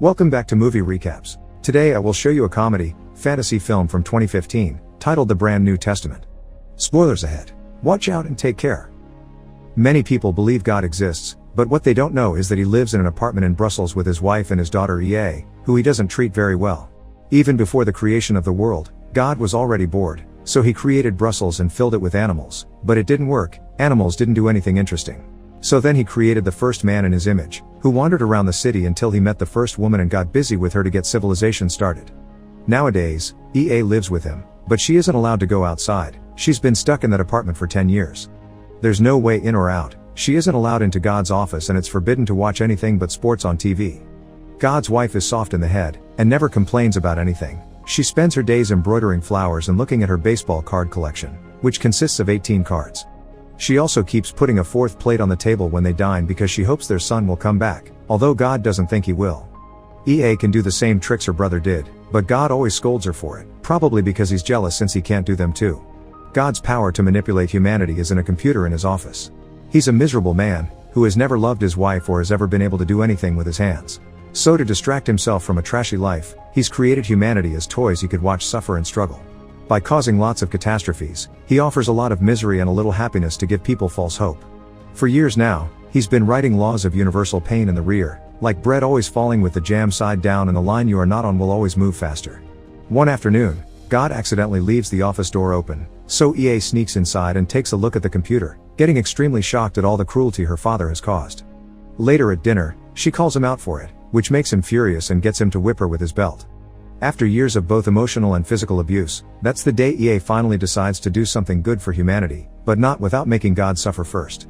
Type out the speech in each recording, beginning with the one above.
Welcome back to Movie Recaps. Today I will show you a comedy, fantasy film from 2015, titled The Brand New Testament. Spoilers ahead. Watch out and take care. Many people believe God exists, but what they don't know is that he lives in an apartment in Brussels with his wife and his daughter EA, who he doesn't treat very well. Even before the creation of the world, God was already bored, so he created Brussels and filled it with animals, but it didn't work. Animals didn't do anything interesting. So then he created the first man in his image, who wandered around the city until he met the first woman and got busy with her to get civilization started. Nowadays, EA lives with him, but she isn't allowed to go outside. She's been stuck in that apartment for 10 years. There's no way in or out. She isn't allowed into God's office and it's forbidden to watch anything but sports on TV. God's wife is soft in the head, and never complains about anything. She spends her days embroidering flowers and looking at her baseball card collection, which consists of 18 cards. She also keeps putting a fourth plate on the table when they dine because she hopes their son will come back, although God doesn't think he will. EA can do the same tricks her brother did, but God always scolds her for it, probably because he's jealous since he can't do them too. God's power to manipulate humanity is in a computer in his office. He's a miserable man, who has never loved his wife or has ever been able to do anything with his hands. So to distract himself from a trashy life, he's created humanity as toys he could watch suffer and struggle. By causing lots of catastrophes, he offers a lot of misery and a little happiness to give people false hope. For years now, he's been writing laws of universal pain in the rear, like bread always falling with the jam side down and the line you are not on will always move faster. One afternoon, God accidentally leaves the office door open, so EA sneaks inside and takes a look at the computer, getting extremely shocked at all the cruelty her father has caused. Later at dinner, she calls him out for it, which makes him furious and gets him to whip her with his belt. After years of both emotional and physical abuse, that's the day EA finally decides to do something good for humanity, but not without making God suffer first.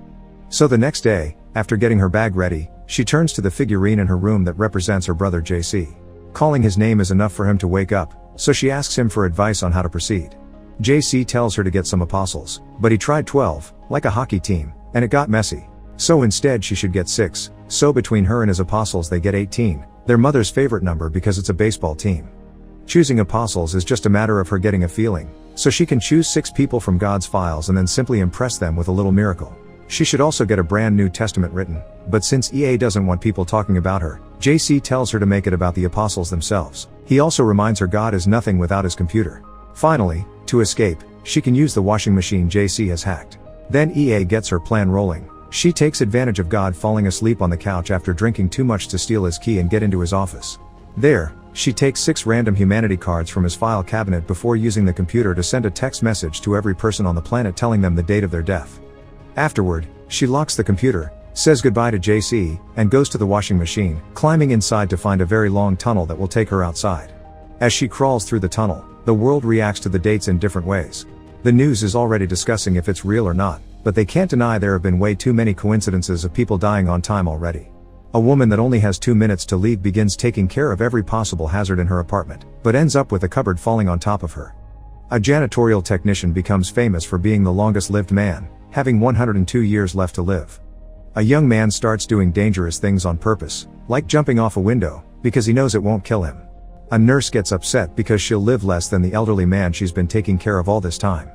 So the next day, after getting her bag ready, she turns to the figurine in her room that represents her brother JC. Calling his name is enough for him to wake up, so she asks him for advice on how to proceed. JC tells her to get some apostles, but he tried 12, like a hockey team, and it got messy. So instead she should get 6, so between her and his apostles they get 18, their mother's favorite number because it's a baseball team. Choosing apostles is just a matter of her getting a feeling, so she can choose 6 people from God's files and then simply impress them with a little miracle. She should also get a brand new testament written, but since EA doesn't want people talking about her, JC tells her to make it about the apostles themselves. He also reminds her God is nothing without his computer. Finally, to escape, she can use the washing machine JC has hacked. Then EA gets her plan rolling. She takes advantage of God falling asleep on the couch after drinking too much to steal his key and get into his office. There, she takes 6 random humanity cards from his file cabinet before using the computer to send a text message to every person on the planet telling them the date of their death. Afterward, she locks the computer, says goodbye to JC, and goes to the washing machine, climbing inside to find a very long tunnel that will take her outside. As she crawls through the tunnel, the world reacts to the dates in different ways. The news is already discussing if it's real or not, but they can't deny there have been way too many coincidences of people dying on time already. A woman that only has 2 minutes to leave begins taking care of every possible hazard in her apartment, but ends up with a cupboard falling on top of her. A janitorial technician becomes famous for being the longest-lived man, having 102 years left to live. A young man starts doing dangerous things on purpose, like jumping off a window, because he knows it won't kill him. A nurse gets upset because she'll live less than the elderly man she's been taking care of all this time.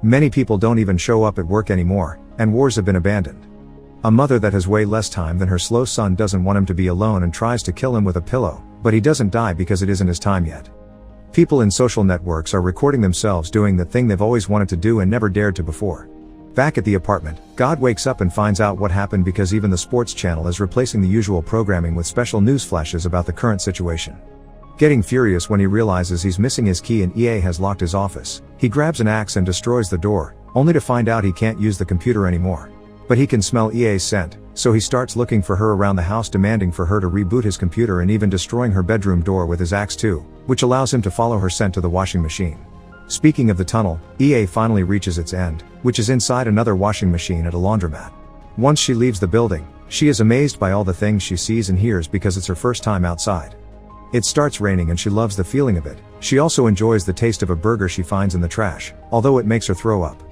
Many people don't even show up at work anymore, and wars have been abandoned. A mother that has way less time than her slow son doesn't want him to be alone and tries to kill him with a pillow, but he doesn't die because it isn't his time yet. People in social networks are recording themselves doing the thing they've always wanted to do and never dared to before. Back at the apartment, God wakes up and finds out what happened because even the sports channel is replacing the usual programming with special news flashes about the current situation. Getting furious when he realizes he's missing his key and EA has locked his office, he grabs an axe and destroys the door, only to find out he can't use the computer anymore. But he can smell EA's scent, so he starts looking for her around the house, demanding for her to reboot his computer and even destroying her bedroom door with his axe too, which allows him to follow her scent to the washing machine. Speaking of the tunnel, EA finally reaches its end, which is inside another washing machine at a laundromat. Once she leaves the building, she is amazed by all the things she sees and hears because it's her first time outside. It starts raining and she loves the feeling of it. She also enjoys the taste of a burger she finds in the trash, although it makes her throw up.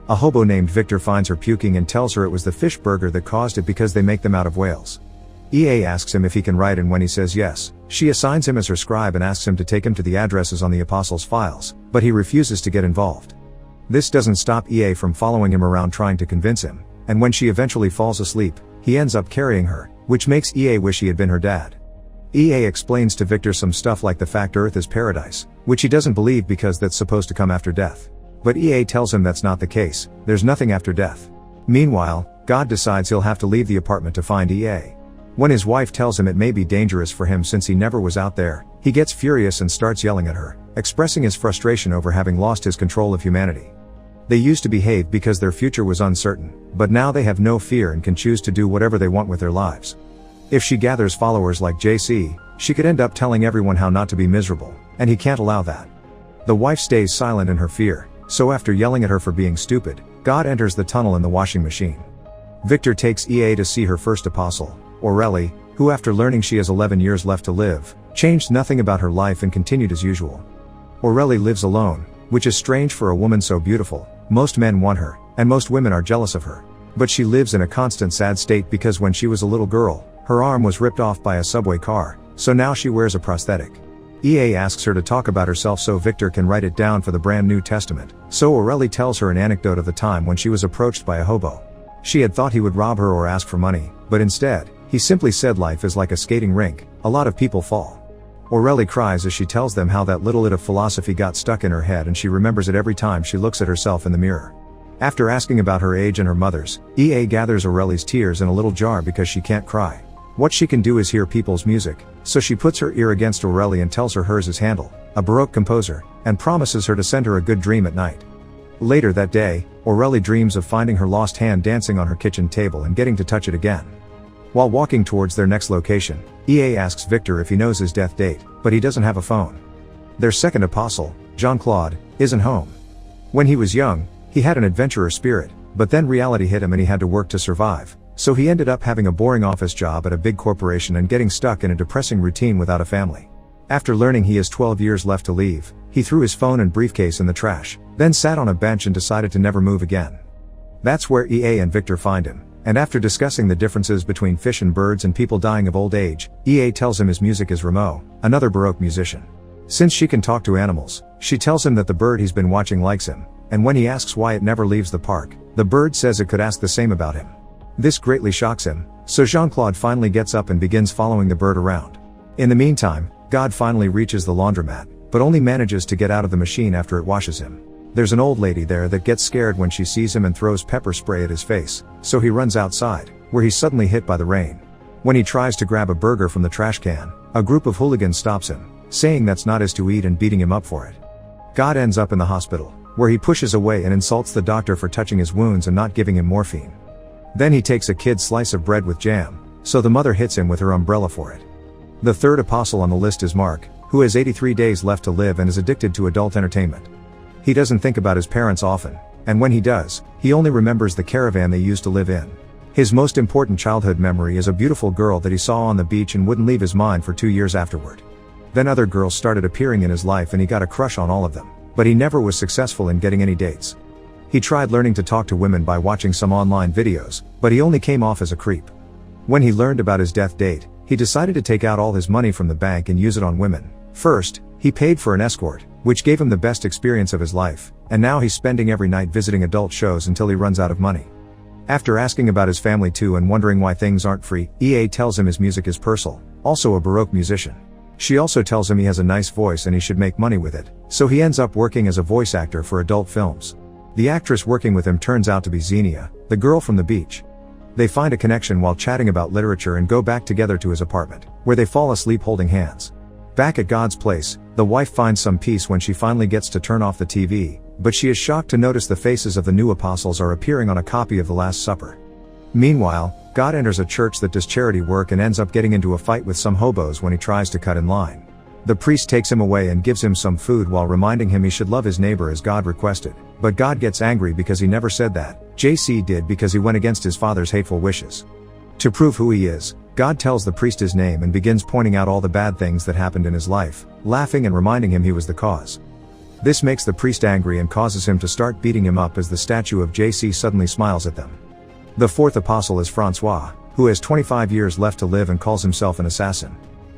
A hobo named Victor finds her puking and tells her it was the fish burger that caused it because they make them out of whales. EA asks him if he can write, and when he says yes, she assigns him as her scribe and asks him to take him to the addresses on the apostles' files, but he refuses to get involved. This doesn't stop EA from following him around trying to convince him, and when she eventually falls asleep, he ends up carrying her, which makes EA wish he had been her dad. EA explains to Victor some stuff like the fact Earth is paradise, which he doesn't believe because that's supposed to come after death. But EA tells him that's not the case, there's nothing after death. Meanwhile, God decides he'll have to leave the apartment to find EA. When his wife tells him it may be dangerous for him since he never was out there, he gets furious and starts yelling at her, expressing his frustration over having lost his control of humanity. They used to behave because their future was uncertain, but now they have no fear and can choose to do whatever they want with their lives. If she gathers followers like JC, she could end up telling everyone how not to be miserable, and he can't allow that. The wife stays silent in her fear, so after yelling at her for being stupid, God enters the tunnel in the washing machine. Victor takes EA to see her first apostle, Aurelie, who after learning she has 11 years left to live, changed nothing about her life and continued as usual. Aurelie lives alone, which is strange for a woman so beautiful. Most men want her, and most women are jealous of her. But she lives in a constant sad state because when she was a little girl, her arm was ripped off by a subway car, so now she wears a prosthetic. EA asks her to talk about herself so Victor can write it down for the brand New Testament, so Aurelie tells her an anecdote of the time when she was approached by a hobo. She had thought he would rob her or ask for money, but instead, he simply said life is like a skating rink, a lot of people fall. Aurelie cries as she tells them how that little bit of philosophy got stuck in her head and she remembers it every time she looks at herself in the mirror. After asking about her age and her mother's, EA gathers Aurelie's tears in a little jar because she can't cry. What she can do is hear people's music, so she puts her ear against Aurelie and tells her hers is Handel, a Baroque composer, and promises her to send her a good dream at night. Later that day, Aurelie dreams of finding her lost hand dancing on her kitchen table and getting to touch it again. While walking towards their next location, EA asks Victor if he knows his death date, but he doesn't have a phone. Their second apostle, Jean-Claude, isn't home. When he was young, he had an adventurer spirit, but then reality hit him and he had to work to survive, so he ended up having a boring office job at a big corporation and getting stuck in a depressing routine without a family. After learning he has 12 years left to leave, he threw his phone and briefcase in the trash, then sat on a bench and decided to never move again. That's where EA and Victor find him. And after discussing the differences between fish and birds and people dying of old age, EA tells him his music is Rameau, another Baroque musician. Since she can talk to animals, she tells him that the bird he's been watching likes him, and when he asks why it never leaves the park, the bird says it could ask the same about him. This greatly shocks him, so Jean-Claude finally gets up and begins following the bird around. In the meantime, God finally reaches the laundromat, but only manages to get out of the machine after it washes him. There's an old lady there that gets scared when she sees him and throws pepper spray at his face, so he runs outside, where he's suddenly hit by the rain. When he tries to grab a burger from the trash can, a group of hooligans stops him, saying that's not his to eat and beating him up for it. God ends up in the hospital, where he pushes away and insults the doctor for touching his wounds and not giving him morphine. Then he takes a kid's slice of bread with jam, so the mother hits him with her umbrella for it. The third apostle on the list is Mark, who has 83 days left to live and is addicted to adult entertainment. He doesn't think about his parents often, and when he does, he only remembers the caravan they used to live in. His most important childhood memory is a beautiful girl that he saw on the beach and wouldn't leave his mind for 2 years afterward. Then other girls started appearing in his life and he got a crush on all of them, but he never was successful in getting any dates. He tried learning to talk to women by watching some online videos, but he only came off as a creep. When he learned about his death date, he decided to take out all his money from the bank and use it on women. First, he paid for an escort, which gave him the best experience of his life, and now he's spending every night visiting adult shows until he runs out of money. After asking about his family too and wondering why things aren't free, EA tells him his music is Purcell, also a Baroque musician. She also tells him he has a nice voice and he should make money with it, so he ends up working as a voice actor for adult films. The actress working with him turns out to be Xenia, the girl from the beach. They find a connection while chatting about literature and go back together to his apartment, where they fall asleep holding hands. Back at God's place, the wife finds some peace when she finally gets to turn off the TV, but she is shocked to notice the faces of the new apostles are appearing on a copy of the Last Supper. Meanwhile, God enters a church that does charity work and ends up getting into a fight with some hobos when he tries to cut in line. The priest takes him away and gives him some food while reminding him he should love his neighbor as God requested, but God gets angry because he never said that. JC did because he went against his father's hateful wishes. To prove who he is, God tells the priest his name and begins pointing out all the bad things that happened in his life, laughing and reminding him he was the cause. This makes the priest angry and causes him to start beating him up as the statue of JC suddenly smiles at them. The fourth apostle is Francois, who has 25 years left to live and calls himself an assassin.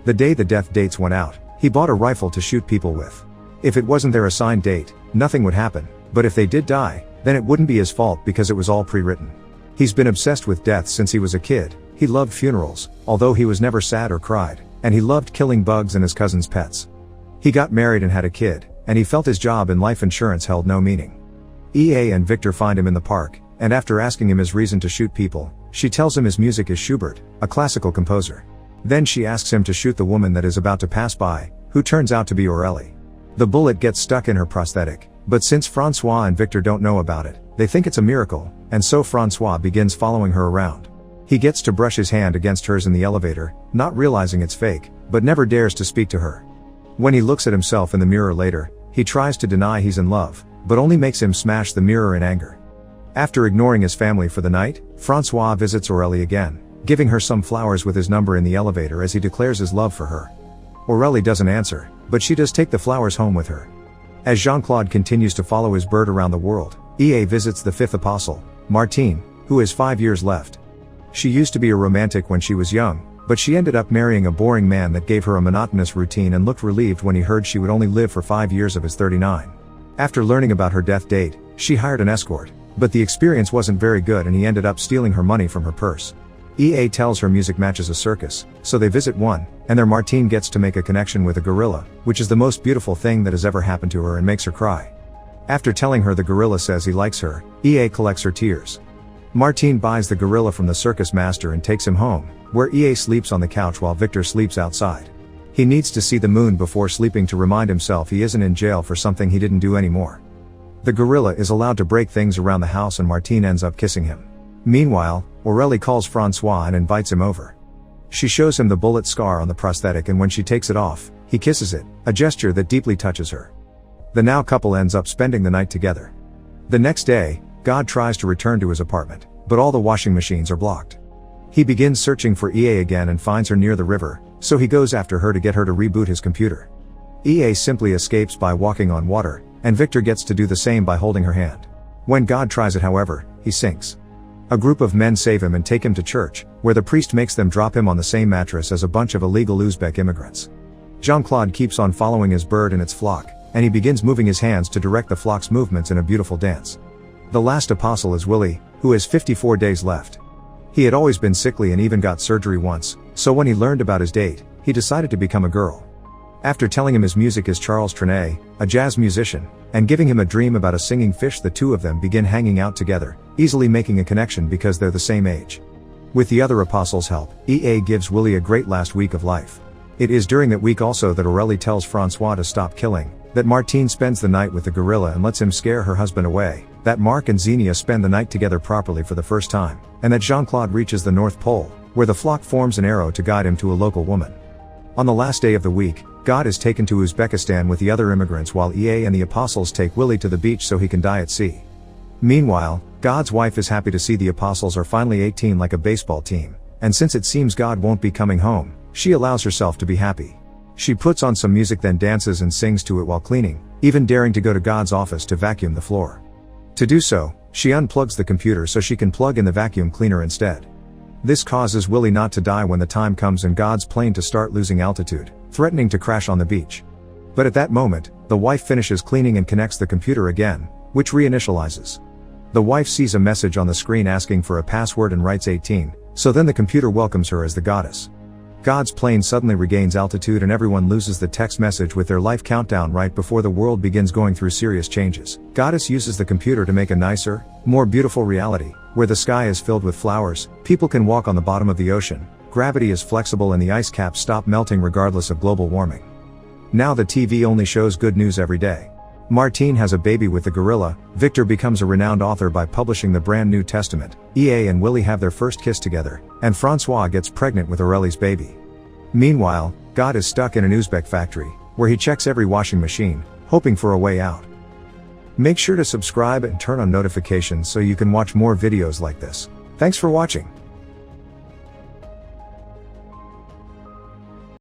The day the death dates went out, he bought a rifle to shoot people with. If it wasn't their assigned date, nothing would happen, but if they did die, then it wouldn't be his fault because it was all pre-written. He's been obsessed with death since he was a kid. He loved funerals, although he was never sad or cried. and he loved killing bugs and his cousin's pets. He got married and had a kid, and he felt his job in life insurance held no meaning. EA and Victor find him in the park, and after asking him his reason to shoot people, she tells him his music is Schubert, a classical composer. Then she asks him to shoot the woman that is about to pass by, who turns out to be Aurélie. The bullet gets stuck in her prosthetic, but since Francois and Victor don't know about it, they think it's a miracle, and so Francois begins following her around. He gets to brush his hand against hers in the elevator, not realizing it's fake, but never dares to speak to her. When he looks at himself in the mirror later, he tries to deny he's in love, but only makes him smash the mirror in anger. After ignoring his family for the night, Francois visits Aurélie again, giving her some flowers with his number in the elevator as he declares his love for her. Aurélie doesn't answer, but she does take the flowers home with her. As Jean-Claude continues to follow his bird around the world, EA visits the fifth apostle, Martine, who has 5 years left. She used to be a romantic when she was young, but she ended up marrying a boring man that gave her a monotonous routine and looked relieved when he heard she would only live for 5 years of his 39. After learning about her death date, she hired an escort, but the experience wasn't very good and he ended up stealing her money from her purse. EA tells her music matches a circus, so they visit one, and there Martine gets to make a connection with a gorilla, which is the most beautiful thing that has ever happened to her and makes her cry. After telling her the gorilla says he likes her, EA collects her tears. Martine buys the gorilla from the circus master and takes him home, where EA sleeps on the couch while Victor sleeps outside. He needs to see the moon before sleeping to remind himself he isn't in jail for something he didn't do anymore. The gorilla is allowed to break things around the house and Martine ends up kissing him. Meanwhile, Aurélie calls Francois and invites him over. She shows him the bullet scar on the prosthetic and when she takes it off, he kisses it, a gesture that deeply touches her. The now couple ends up spending the night together. The next day, God tries to return to his apartment, but all the washing machines are blocked. He begins searching for EA again and finds her near the river, so he goes after her to get her to reboot his computer. EA simply escapes by walking on water, and Victor gets to do the same by holding her hand. When God tries it however, he sinks. A group of men save him and take him to church, where the priest makes them drop him on the same mattress as a bunch of illegal Uzbek immigrants. Jean-Claude keeps on following his bird and its flock, and he begins moving his hands to direct the flock's movements in a beautiful dance. The last apostle is Willie, who has 54 days left. He had always been sickly and even got surgery once, so when he learned about his date, he decided to become a girl. After telling him his music is Charles Trenet, a jazz musician, and giving him a dream about a singing fish, the two of them begin hanging out together, easily making a connection because they're the same age. With the other apostles' help, EA gives Willie a great last week of life. It is during that week also that Aurélie tells Francois to stop killing, that Martine spends the night with the gorilla and lets him scare her husband away, that Marc and Xenia spend the night together properly for the first time, and that Jean-Claude reaches the North Pole, where the flock forms an arrow to guide him to a local woman. On the last day of the week, God is taken to Uzbekistan with the other immigrants while EA and the apostles take Willie to the beach so he can die at sea. Meanwhile, God's wife is happy to see the apostles are finally 18 like a baseball team, and since it seems God won't be coming home, she allows herself to be happy. She puts on some music then dances and sings to it while cleaning, even daring to go to God's office to vacuum the floor. To do so, she unplugs the computer so she can plug in the vacuum cleaner instead. This causes Willie not to die when the time comes and God's plane to start losing altitude, threatening to crash on the beach. But at that moment, the wife finishes cleaning and connects the computer again, which reinitializes. The wife sees a message on the screen asking for a password and writes 18, so then the computer welcomes her as the goddess. God's plane suddenly regains altitude and everyone loses the text message with their life countdown right before the world begins going through serious changes. Goddess uses the computer to make a nicer, more beautiful reality, where the sky is filled with flowers, people can walk on the bottom of the ocean, gravity is flexible and the ice caps stop melting regardless of global warming. Now the TV only shows good news every day. Martine has a baby with the gorilla, Victor becomes a renowned author by publishing the Brand New Testament, EA and Willie have their first kiss together, and Francois gets pregnant with Aurélie's baby. Meanwhile, God is stuck in an Uzbek factory, where he checks every washing machine, hoping for a way out. Make sure to subscribe and turn on notifications so you can watch more videos like this. Thanks for watching.